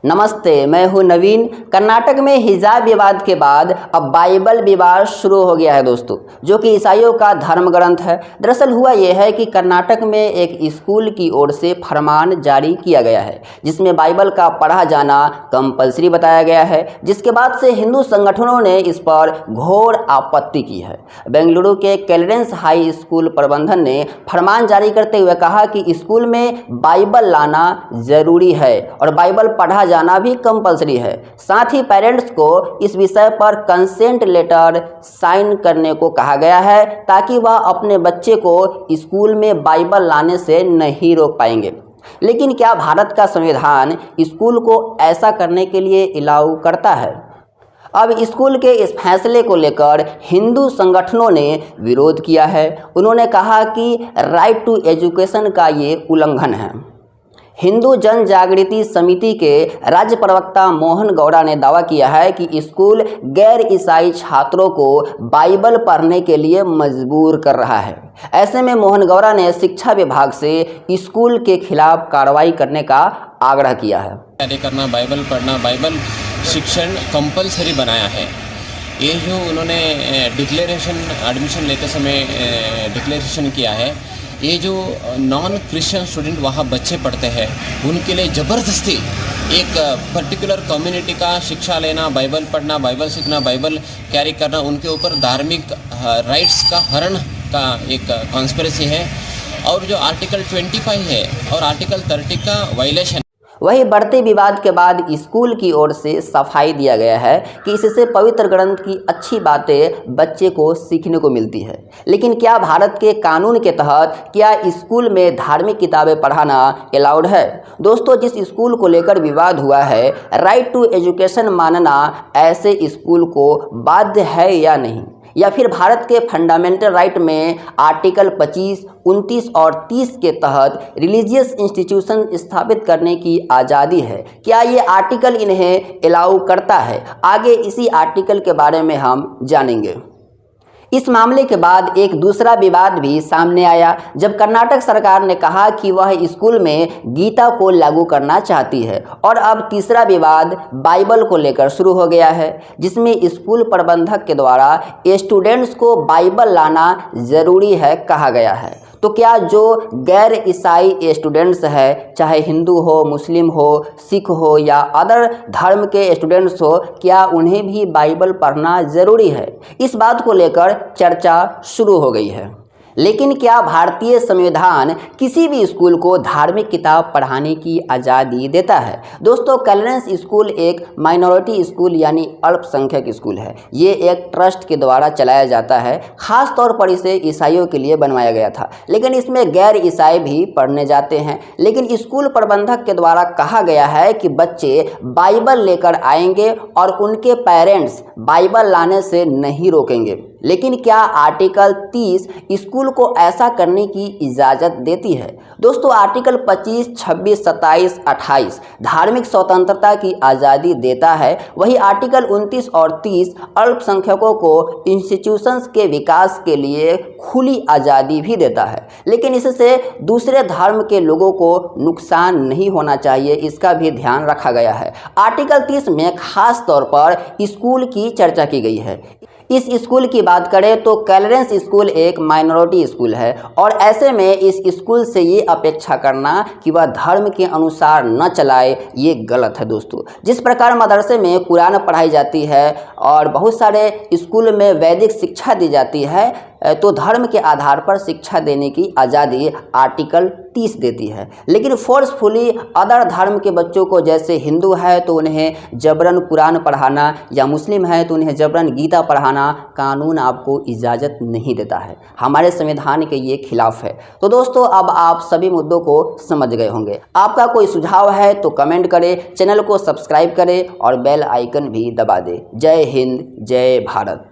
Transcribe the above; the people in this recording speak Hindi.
नमस्ते, मैं हूं नवीन। कर्नाटक में हिजाब विवाद के बाद अब बाइबल विवाद शुरू हो गया है दोस्तों, जो कि ईसाइयों का धर्म ग्रंथ है। दरअसल हुआ यह है कि कर्नाटक में एक स्कूल की ओर से फरमान जारी किया गया है जिसमें बाइबल का पढ़ा जाना कंपलसरी बताया गया है, जिसके बाद से हिंदू संगठनों ने इस पर घोर आपत्ति की है। बेंगलुरु के कैलेंस हाई स्कूल प्रबंधन ने फरमान जारी करते हुए कहा कि स्कूल में बाइबल लाना जरूरी है और बाइबल पढ़ा जाना भी कंपलसरी है। साथ ही पेरेंट्स को इस विषय पर कंसेंट लेटर साइन करने को कहा गया है ताकि वह अपने बच्चे को स्कूल में बाइबल लाने से नहीं रोक पाएंगे। लेकिन क्या भारत का संविधान स्कूल को ऐसा करने के लिए अलाउ करता है? अब स्कूल के इस फैसले को लेकर हिंदू संगठनों ने विरोध किया है। उन्होंने कहा कि राइट टू एजुकेशन का ये उल्लंघन है। हिंदू जन जागृति समिति के राज्य प्रवक्ता मोहन गौड़ा ने दावा किया है कि स्कूल गैर ईसाई छात्रों को बाइबल पढ़ने के लिए मजबूर कर रहा है। ऐसे में मोहन गौड़ा ने शिक्षा विभाग से स्कूल के खिलाफ कार्रवाई करने का आग्रह किया है। कार्य करना, बाइबल पढ़ना, बाइबल शिक्षण कंपलसरी बनाया है। ये जो उन्होंने डिक्लेरेशन एडमिशन लेते समय डिक्लेरेशन किया है, ये जो नॉन क्रिश्चियन स्टूडेंट वहाँ बच्चे पढ़ते हैं उनके लिए ज़बरदस्ती एक पर्टिकुलर कम्युनिटी का शिक्षा लेना, बाइबल पढ़ना, बाइबल सीखना, बाइबल कैरी करना, उनके ऊपर धार्मिक राइट्स का हरण का एक कॉन्स्पिरेसी है। और जो आर्टिकल 25 है और आर्टिकल 30 का वायलेशन। वही बढ़ते विवाद के बाद स्कूल की ओर से सफाई दिया गया है कि इससे पवित्र ग्रंथ की अच्छी बातें बच्चे को सीखने को मिलती है। लेकिन क्या भारत के कानून के तहत क्या स्कूल में धार्मिक किताबें पढ़ाना अलाउड है? दोस्तों, जिस स्कूल को लेकर विवाद हुआ है, राइट टू एजुकेशन मानना ऐसे स्कूल को बाध्य है या नहीं, या फिर भारत के फंडामेंटल राइट में आर्टिकल 25, 29 और 30 के तहत रिलीजियस इंस्टीट्यूशन स्थापित करने की आज़ादी है? क्या ये आर्टिकल इन्हें अलाउ करता है? आगे इसी आर्टिकल के बारे में हम जानेंगे। इस मामले के बाद एक दूसरा विवाद भी सामने आया जब कर्नाटक सरकार ने कहा कि वह स्कूल में गीता को लागू करना चाहती है। और अब तीसरा विवाद बाइबल को लेकर शुरू हो गया है, जिसमें स्कूल प्रबंधक के द्वारा स्टूडेंट्स को बाइबल लाना ज़रूरी है कहा गया है। तो क्या जो गैर ईसाई स्टूडेंट्स है, चाहे हिंदू हो, मुस्लिम हो, सिख हो या अदर धर्म के स्टूडेंट्स हो, क्या उन्हें भी बाइबल पढ़ना ज़रूरी है? इस बात को लेकर चर्चा शुरू हो गई है। लेकिन क्या भारतीय संविधान किसी भी स्कूल को धार्मिक किताब पढ़ाने की आज़ादी देता है? दोस्तों, कैलेंस स्कूल एक माइनॉरिटी स्कूल यानी अल्पसंख्यक स्कूल है। ये एक ट्रस्ट के द्वारा चलाया जाता है। खास तौर पर इसे ईसाइयों के लिए बनवाया गया था, लेकिन इसमें गैर ईसाई भी पढ़ने जाते हैं। लेकिन स्कूल प्रबंधक के द्वारा कहा गया है कि बच्चे बाइबल लेकर आएंगे और उनके पेरेंट्स बाइबल लाने से नहीं रोकेंगे। लेकिन क्या आर्टिकल 30 स्कूल को ऐसा करने की इजाज़त देती है? दोस्तों, आर्टिकल 25, 26, 27, 28 धार्मिक स्वतंत्रता की आज़ादी देता है। वही आर्टिकल 29 और 30 अल्पसंख्यकों को इंस्टीट्यूशंस के विकास के लिए खुली आज़ादी भी देता है। लेकिन इससे दूसरे धर्म के लोगों को नुकसान नहीं होना चाहिए, इसका भी ध्यान रखा गया है। आर्टिकल 30 में खास तौर पर स्कूल की चर्चा की गई है। इस स्कूल की बात करें तो कैलेंस स्कूल एक माइनॉरिटी स्कूल है और ऐसे में इस स्कूल से ये अपेक्षा करना कि वह धर्म के अनुसार न चलाए, ये गलत है दोस्तों। जिस प्रकार मदरसे में कुरान पढ़ाई जाती है और बहुत सारे स्कूल में वैदिक शिक्षा दी जाती है, तो धर्म के आधार पर शिक्षा देने की आज़ादी आर्टिकल 30 देती है। लेकिन फोर्सफुली अदर धर्म के बच्चों को, जैसे हिंदू है तो उन्हें जबरन कुरान पढ़ाना या मुस्लिम है तो उन्हें जबरन गीता पढ़ाना कानून आपको इजाज़त नहीं देता है। हमारे संविधान के ये खिलाफ है। तो दोस्तों, अब आप सभी मुद्दों को समझ गए होंगे। आपका कोई सुझाव है तो कमेंट करें, चैनल को सब्सक्राइब करें और बेल आइकन भी दबा दें। जय हिंद, जय भारत।